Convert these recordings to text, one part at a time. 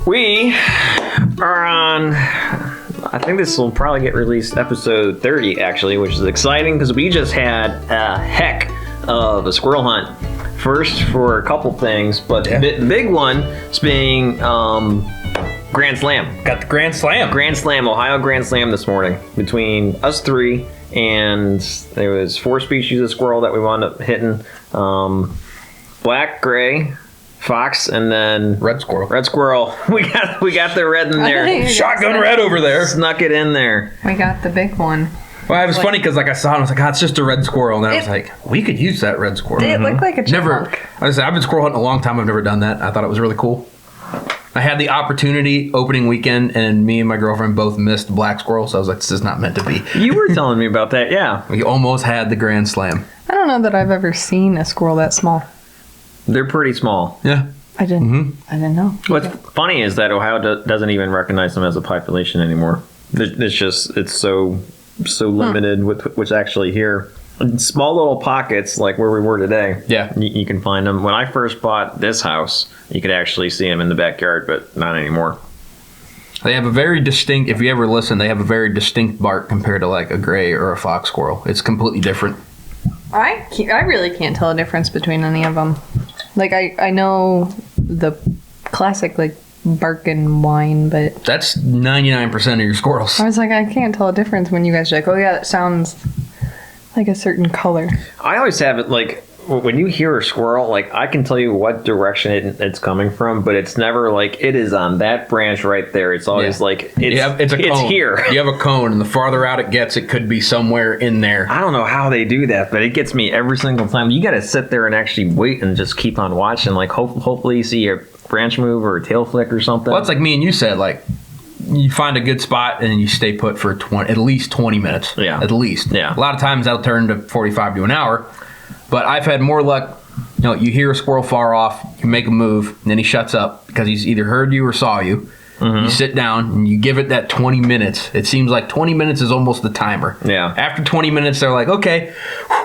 We are on, I think this will probably get released episode 30 actually, which is exciting because we just had a heck of a squirrel hunt. First for a couple things, but the big one is being Grand Slam. Got the Grand Slam. Ohio Grand Slam this morning between us three, and there was 4 species of squirrel that we wound up hitting. Black, gray, fox, and then red squirrel. We got the red in there. Shotgun red over there. Snuck it in there. We got the big one. Well, it was funny because I saw it, I was like, it's just a red squirrel. And I was like, we could use that red squirrel. It looked like a chipmunk. I've been squirrel hunting a long time. I've never done that. I thought it was really cool. I had the opportunity opening weekend, and me and my girlfriend both missed black squirrel, so I was like, this is not meant to be. You were telling me about that, yeah. We almost had the Grand Slam. I don't know that I've ever seen a squirrel that small. They're pretty small. Yeah. I didn't know. What's funny is that Ohio doesn't even recognize them as a population anymore. It's so limited with what's actually here. In small little pockets like where we were today. Yeah. You can find them. When I first bought this house, you could actually see them in the backyard, but not anymore. They have a very distinct, if you ever listen, they have a very distinct bark compared to like a gray or a fox squirrel. It's completely different. I really can't tell a difference between any of them. Like, I know the classic, like, bark and whine, but... That's 99% of your squirrels. I was like, I can't tell a difference when you guys are like, oh yeah, that sounds like a certain color. I always have it, like, when you hear a squirrel, like, I can tell you what direction it's coming from, but it's never like, it is on that branch right there. It's always like, it's here. You have a cone, and the farther out it gets, it could be somewhere in there. I don't know how they do that, but it gets me every single time. You got to sit there and actually wait and just keep on watching. Like, hopefully you see a branch move or a tail flick or something. Well, it's like me and you said, like, you find a good spot and you stay put for at least 20 minutes. Yeah. At least. Yeah. A lot of times that'll turn to 45 to an hour. But I've had more luck. You hear a squirrel far off, you make a move, and then he shuts up because he's either heard you or saw you. Mm-hmm. You sit down and you give it that 20 minutes. It seems like 20 minutes is almost the timer. Yeah. After 20 minutes, they're like, okay,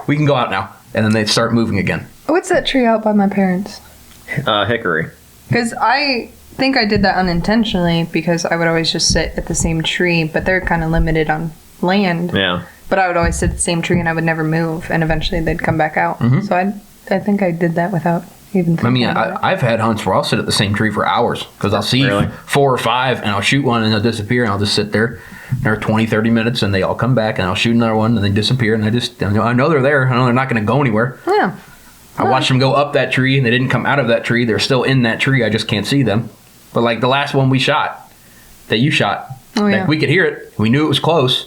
we can go out now. And then they start moving again. What's that tree out by my parents? Hickory. Because I think I did that unintentionally because I would always just sit at the same tree, but they're kind of limited on land. Yeah. But I would always sit at the same tree and I would never move, and eventually they'd come back out. Mm-hmm. So I think I did that without even thinking about it. I've had hunts where I'll sit at the same tree for hours because I'll see 4 or 5 and I'll shoot one and they'll disappear and I'll just sit there. They're 20, 30 minutes and they all come back and I'll shoot another one and they disappear and I know they're there. I know they're not going to go anywhere. Yeah. I watched them go up that tree and they didn't come out of that tree. They're still in that tree. I just can't see them. But like the last one we shot, that you shot, we could hear it. We knew it was close.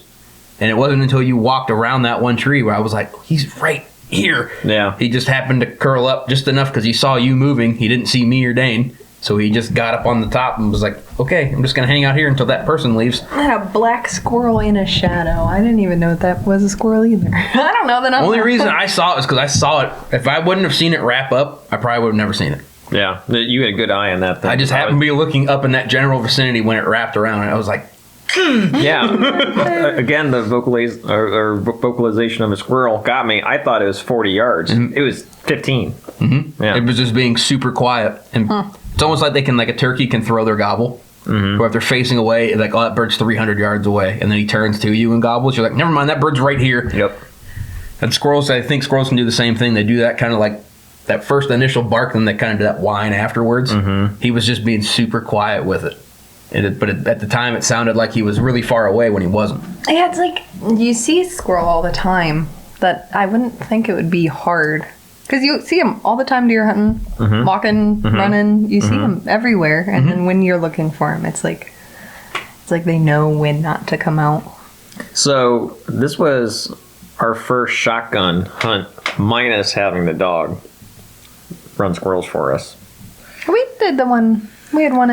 And it wasn't until you walked around that one tree where I was like, he's right here. Yeah. He just happened to curl up just enough because he saw you moving. He didn't see me or Dane. So he just got up on the top and was like, okay, I'm just going to hang out here until that person leaves. I had a black squirrel in a shadow. I didn't even know that was a squirrel either. I don't know that I'm... The only reason I saw it was because I saw it. If I wouldn't have seen it wrap up, I probably would have never seen it. Yeah. You had a good eye on that thing. I just happened to be looking up in that general vicinity when it wrapped around and I was like, yeah. Again, the vocalization of a squirrel got me. I thought it was 40 yards. Mm-hmm. It was 15. Mm-hmm. Yeah. It was just being super quiet. And it's almost like like a turkey can throw their gobble. Mm-hmm. Or if they're facing away, it's like, oh, that bird's 300 yards away. And then he turns to you and gobbles. You're like, never mind, that bird's right here. Yep. And squirrels, I think squirrels can do the same thing. They do that kind of like that first initial bark, and they kind of do that whine afterwards. Mm-hmm. He was just being super quiet with it. But at the time, it sounded like he was really far away when he wasn't. Yeah, it's like you see squirrel all the time. That I wouldn't think it would be hard because you see them all the time deer hunting, walking, running. You see them everywhere, and then when you're looking for them, it's like they know when not to come out. So this was our first shotgun hunt, minus having the dog run squirrels for us. We did the one. We had one.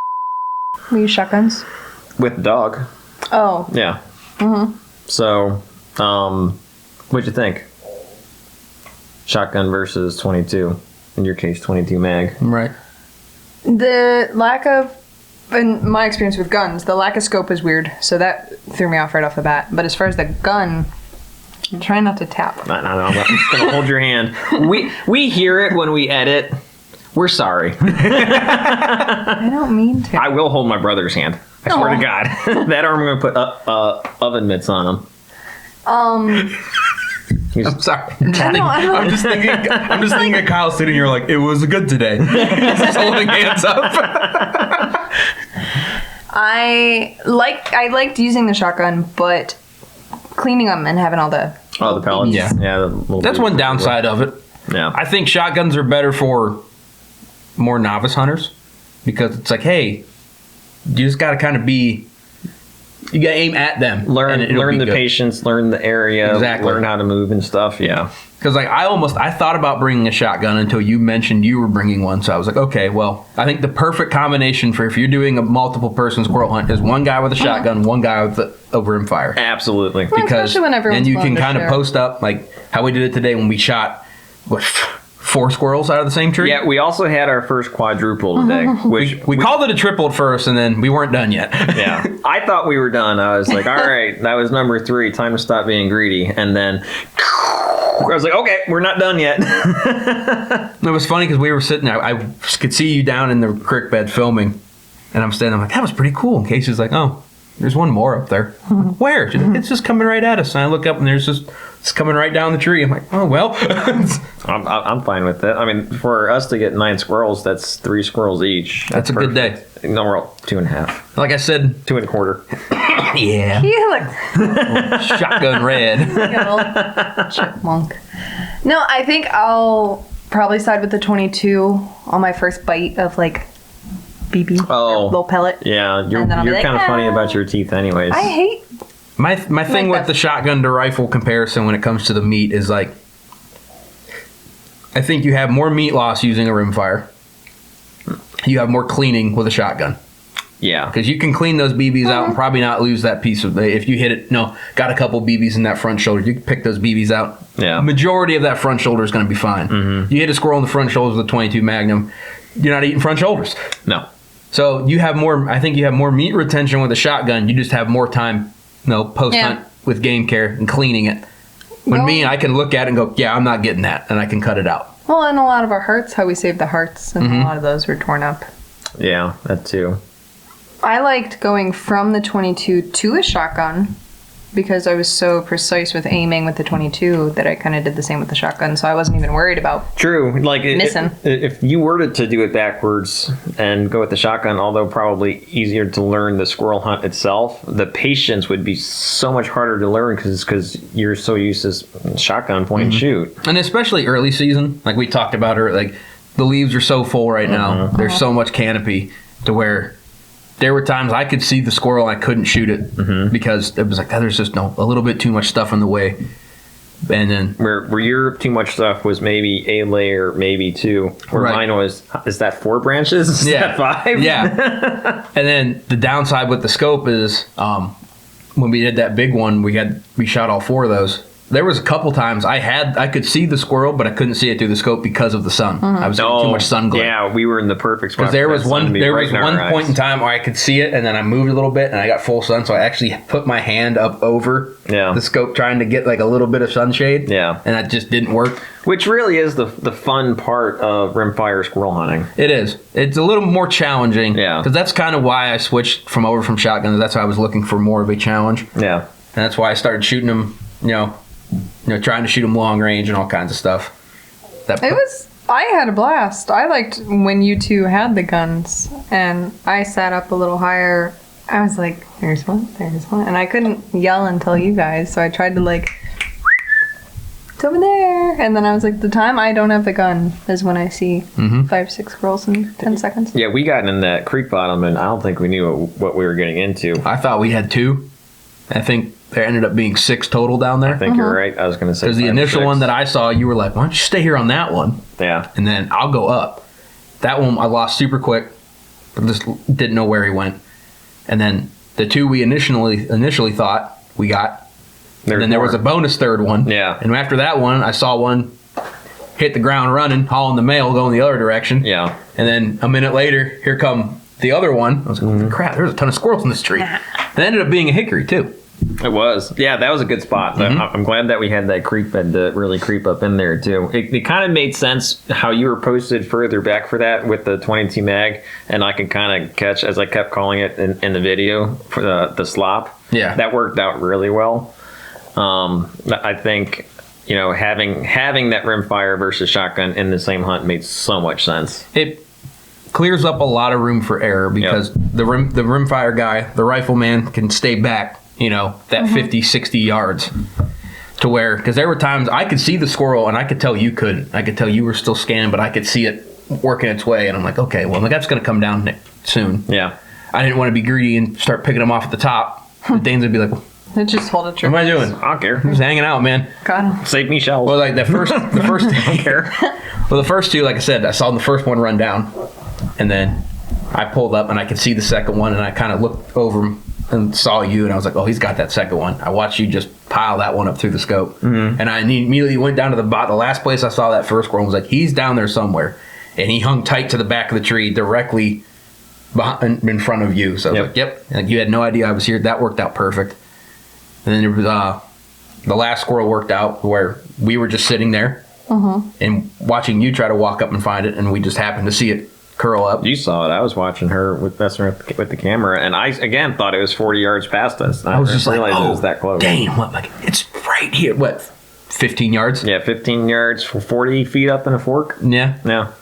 We use shotguns. With the dog. Oh. Yeah. Mm-hmm. So, what'd you think? Shotgun versus 22. In your case, 22 mag. Right. The lack of, in my experience with guns, the lack of scope is weird. So that threw me off right off the bat. But as far as the gun, I'm trying not to tap. No, I'm just going to hold your hand. We hear it when we edit. We're sorry. I don't mean to. I will hold my brother's hand. I swear to God. That arm, I'm going to put oven mitts on him. I'm sorry. I'm just thinking of Kyle sitting here like, it was good today. He's just holding hands up. I liked using the shotgun, but cleaning them and having all the pellets. Yeah. That's one downside of it. Yeah. I think shotguns are better for more novice hunters because it's like, hey, you just got to kind of you got to aim at them. Learn the patience, learn the area, exactly. Learn how to move and stuff. Yeah. Because like I thought about bringing a shotgun until you mentioned you were bringing one. So I was like, okay, well, I think the perfect combination for if you're doing a multiple person squirrel hunt is one guy with a shotgun, one guy with a rimfire. Absolutely. Well, because especially when everyone's then you can willing to kind of share. post up like how we did it today when we shot 4 squirrels out of the same tree. Yeah, we also had our first quadruple today, which we called it a triple at first, and then we weren't done yet. Yeah, I thought we were done. I was like, all right, that was number 3. Time to stop being greedy. And then I was like, okay, we're not done yet. It was funny because we were sitting there. I could see you down in the creek bed filming, and I'm standing. I'm like, that was pretty cool. And Kasey's like, oh, there's one more up there. I'm like, where? She's like, it's just coming right at us. And I look up, and it's coming right down the tree. I'm like, oh well. I'm fine with it. I mean, for us to get 9 squirrels, that's 3 squirrels each. That's a good day. No, we're all 2.5. Like I said, 2.25. yeah, You look shotgun red. like a little chipmunk. No, I think I'll probably side with the 22 on my first bite of like BB. Oh. Little pellet. Yeah, you're And then I'll be like, kind of funny "Ah." about your teeth, anyways. I hate. My thing with the shotgun to rifle comparison when it comes to the meat is like, I think you have more meat loss using a rimfire. You have more cleaning with a shotgun. Yeah. Because you can clean those BBs out and probably not lose that piece of if you hit it. No, got a couple BBs in that front shoulder. You can pick those BBs out. Yeah. Majority of that front shoulder is going to be fine. Mm-hmm. You hit a squirrel in the front shoulders with a 22 Magnum, you're not eating front shoulders. No. So you have more. I think you have more meat retention with a shotgun. You just have more time, post hunt with game care and cleaning it. When I can look at it and go, yeah, I'm not getting that, and I can cut it out. Well, and a lot of our hearts, how we saved the hearts, and a lot of those were torn up. Yeah, that too. I liked going from the 22 to a shotgun because I was so precise with aiming with the 22 that I kind of did the same with the shotgun, so I wasn't even worried about True. Like missing. If you were to do it backwards and go with the shotgun, although probably easier to learn the squirrel hunt itself, the patience would be so much harder to learn because you're so used to shotgun point and shoot. And especially early season, like we talked about her, like the leaves are so full right now. There's so much canopy to where there were times I could see the squirrel and I couldn't shoot it because it was like, there's just a little bit too much stuff in the way. And then where your too much stuff was maybe a layer, maybe 2. Where Right. mine was, is that 4 branches? Is that 5? Yeah. And then the downside with the scope is when we did that big one, we shot all 4 of those. There was a couple times I could see the squirrel, but I couldn't see it through the scope because of the sun. I was getting too much sun glare. Yeah, we were in the perfect spot. Because there for was that sun to one be right in our point in eyes. time where I could see it, and then I moved a little bit, and I got full sun, so I actually put my hand up over the scope trying to get like a little bit of sunshade. Yeah. And that just didn't work. Which really is the fun part of rimfire squirrel hunting. It is. It's a little more challenging. Yeah. Because that's kind of why I switched over from shotguns. That's why I was looking for more of a challenge. Yeah. And that's why I started shooting them, trying to shoot them long range and all kinds of stuff. I had a blast. I liked when you two had the guns, and I sat up a little higher. I was like, there's one, and I couldn't yell and tell you guys, so I tried to like, it's over there, and then I was like, the time I don't have the gun is when I see 5, 6 squirrels in 10 seconds. Yeah, we got in that creek bottom, and I don't think we knew what we were getting into. I thought we had 2. I think there ended up being 6 total down there. I think you're right. I was going to say Because the 5 or initial 6. one that I saw, you were like, why don't you stay here on that one? Yeah. And then I'll go up. That one I lost super quick, but just didn't know where he went. And then the 2 we initially thought we got. And then there was a bonus 3rd one. Yeah. And after that one, I saw one hit the ground running, hauling the mail, going the other direction. Yeah. And then a minute later, here come the other one. I was like, crap, there's a ton of squirrels in this tree. And it ended up being a hickory, too. It was. Yeah, that was a good spot. I'm glad that we had that creek bed to really creep up in there, too. It kind of made sense how you were posted further back for that with the 22 mag, and I could kind of catch, as I kept calling it in the video, for the slop. Yeah. That worked out really well. I think, having that rimfire versus shotgun in the same hunt made so much sense. It clears up a lot of room for error because the rimfire guy, the rifleman, can stay back, that 50, 60 yards to where, because there were times I could see the squirrel and I could tell you couldn't. I could tell you were still scanning, but I could see it working its way. And I'm like, okay, well, that's going to come down soon. Yeah. I didn't want to be greedy and start picking them off at the top. The Danes would be like, It just hold it true. what am I doing? I don't care. I'm just hanging out, man. Got him. Save me shells. Well, like the first I don't care. well, the first two, like I said, I saw the first one run down, and then I pulled up and I could see the second one, and I kind of looked over him and saw you, and I was like, oh, he's got that second one. I watched you just pile that one up through the scope, and I immediately went down to the last place I saw that first one was like, he's down there somewhere, and he hung tight to the back of the tree directly in front of you. So I was like, yep, and you had no idea I was here. That worked out perfect. And then there was the last squirrel worked out where we were just sitting there and watching you try to walk up and find it, and we just happened to see it curl up. You saw it. I was watching her messing with the camera, and I again thought it was 40 yards past us. I was just like, realized it was that close. Dane, what? Like, it's right here. What? 15 yards? Yeah, 15 yards for 40 feet up in a fork. Yeah. Yeah.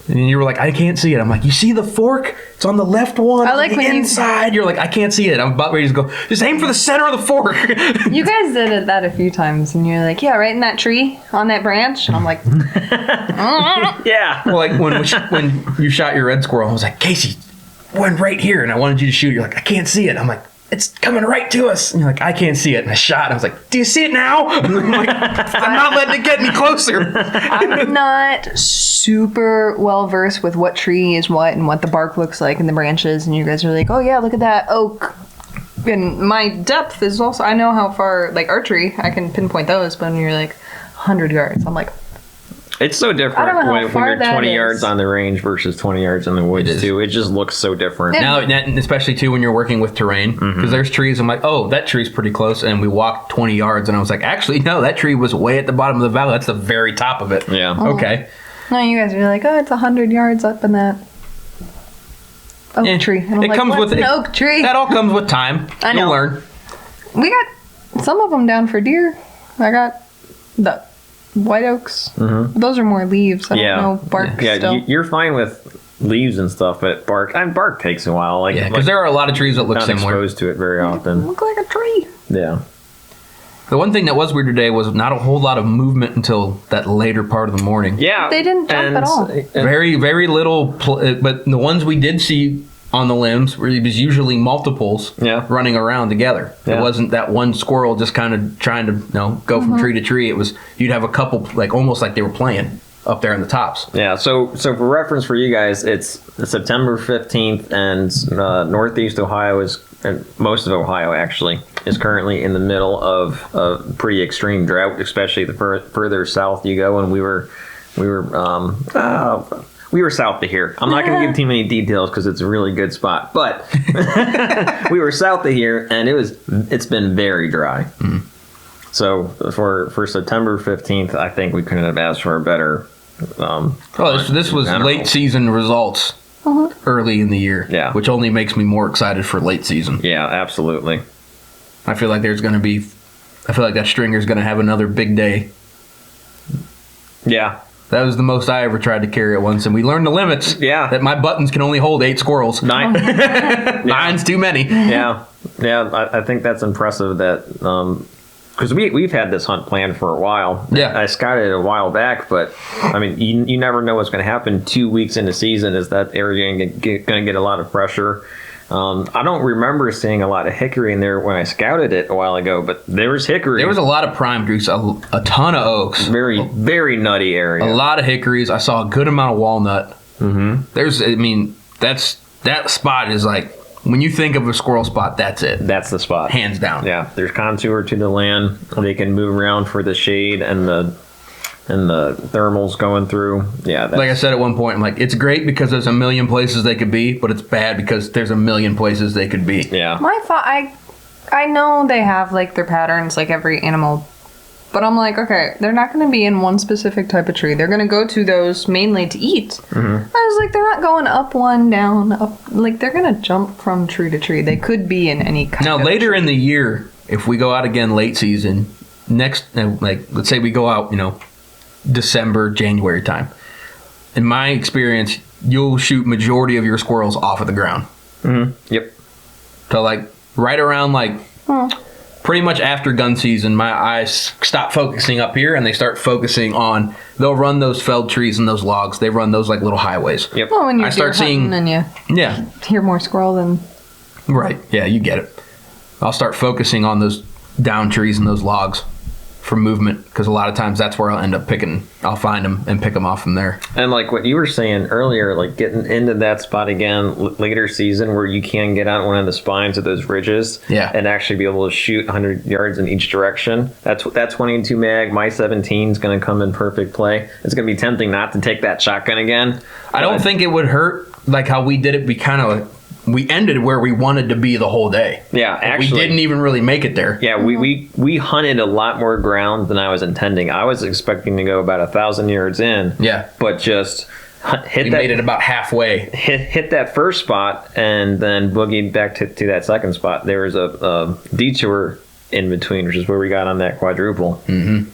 And you were like, I can't see it. I'm like, you see the fork? It's on the left one. I like on the when you- inside. You're like, I can't see it. I'm about ready to go. Just aim for the center of the fork. You guys did that a few times, and you're like, yeah, right in that tree, on that branch. And I'm like, Yeah. Well, like when you shot your red squirrel, I was like, Kasey, one right here, and I wanted you to shoot. You're like, I can't see it. I'm like, it's coming right to us. And you're like, I can't see it. And I shot. And I was like, do you see it now? I'm like, I'm not letting it get any closer. I'm not super well versed with what tree is what and what the bark looks like and the branches. And you guys are like, oh yeah, look at that oak. And my depth is also, I know how far, like archery, I can pinpoint those. But when you're like 100 yards, I'm like, It's so I don't different know how when far you're that 20 is. yards on the range versus 20 yards in the It woods, is. too. It just looks so different. Yeah. Now, especially too when you're working with terrain, because there's trees. I'm like, oh, that tree's pretty close, and we walked 20 yards, and I was like, actually, no, that tree was way at the bottom of the valley. That's the very top of it. Yeah. Okay. no, you guys are like, oh, it's 100 yards up in that oak Yeah. tree. And I'm It like, comes what's with an it. oak tree? That all comes with time. I You'll know. learn. We got some of them down for deer. I got the white oaks. Those are more leaves. I Yeah. don't know bark Yeah, still. you're fine with leaves and stuff, but bark, and bark takes a while. Like, Yeah, because there are a lot of trees that look not similar. exposed to it very often. Look like a tree. Yeah. The one thing that was weird today was not a whole lot of movement until that later part of the morning. Yeah. They didn't jump at all. Very, very little. But the ones we did see on the limbs were it was usually multiples running around together. Yeah. It wasn't that one squirrel just kind of trying to go from tree to tree. It was you'd have a couple like almost like they were playing up there in the tops. Yeah, so for reference for you guys, it's September 15th, and Northeast Ohio is, and most of Ohio actually, is currently in the middle of a pretty extreme drought, especially the further south you go. And we were south of here. I'm not going to give too many details because it's a really good spot, but we were south of here, and it's been very dry. So for September 15th, I think we couldn't have asked for a better. This was general. late season results early in the year, Yeah. which only makes me more excited for late season. Yeah, absolutely. I feel like that stringer's going to have another big day. Yeah. That was the most I ever tried to carry at once, and we learned the limits. Yeah. That my buttons can only hold 8 squirrels. 9. Nine's too many. Yeah. I think that's impressive that because we've had this hunt planned for a while. Yeah. I scouted it a while back, but I mean, you never know what's going to happen 2 weeks into season. Is that area going to get a lot of pressure? I don't remember seeing a lot of hickory in there when I scouted it a while ago, but there was hickory. There was a lot of prime juice, a ton of oaks, very, very nutty area. a lot of hickories. I saw a good amount of walnut. That spot is like, when you think of a squirrel spot, that's it. That's the spot. Hands down. Yeah, there's contour to the land. They can move around for the shade and the thermals going through. Yeah, Like I said at one point, I'm like, it's great because there's a million places they could be, but it's bad because there's a million places they could be. yeah. My thought, I I know they have like their patterns, like every animal, but I'm like, okay, they're not going to be in one specific type of tree. They're going to go to those mainly to eat. Mm-hmm. I was like, they're not going up one, down, up. Like, they're going to jump from tree to tree. They could be in any kind of later tree. in the year, if we go out again late season, let's say we go out, December, January time. In my experience, you'll shoot majority of your squirrels off of the ground. Mm-hmm. Yep. So, like, right around, pretty much after gun season, my eyes stop focusing up here and they start focusing on, they'll run those felled trees and those logs. They run those like little highways. Yep. Well, when you're deer hunting and you hear more squirrel than... Right. Yeah, you get it. I'll start focusing on those down trees and those logs for movement, because a lot of times that's where I'll end up I'll find them and pick them off from there. And like what you were saying earlier, like getting into that spot again later season where you can get on one of the spines of those ridges and actually be able to shoot 100 yards in each direction. That 22 mag, my 17 is going to come in perfect play. It's going to be tempting not to take that shotgun again. I don't think it would hurt like how we did it. We ended where we wanted to be the whole day. Yeah, actually. We didn't even really make it there. Yeah, we hunted a lot more ground than I was intending. I was expecting to go about 1,000 yards in. Yeah. But just made it about halfway. Hit that first spot and then boogied back to that second spot. There was a detour in between, which is where we got on that quadruple. Mm-hmm.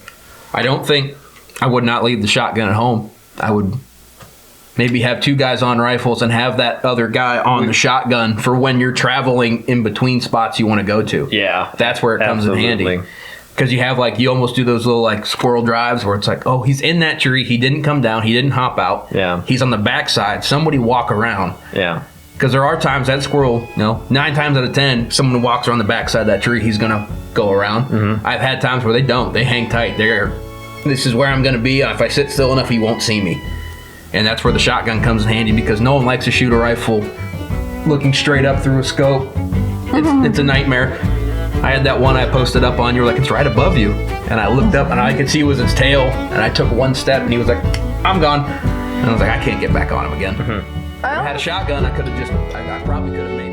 I would not leave the shotgun at home. I would maybe have 2 guys on rifles and have that other guy on the shotgun for when you're traveling in between spots you want to go to. Yeah. That's where it comes in handy. Because you have you almost do those little squirrel drives where it's like, oh, he's in that tree. He didn't come down. He didn't hop out. Yeah. He's on the backside. Somebody walk around. Yeah. Because there are times that squirrel, 9 times out of 10, someone walks around the backside of that tree, he's going to go around. Mm-hmm. I've had times where they don't. They hang tight. This is where I'm going to be. If I sit still enough, he won't see me. And that's where the shotgun comes in handy, because no one likes to shoot a rifle looking straight up through a scope. It's a nightmare. I had that one I posted up on. You were like, it's right above you. And I looked up and all I could see was his tail. And I took one step and he was like, I'm gone. And I was like, I can't get back on him again. Mm-hmm. If I had a shotgun, I probably could have made it.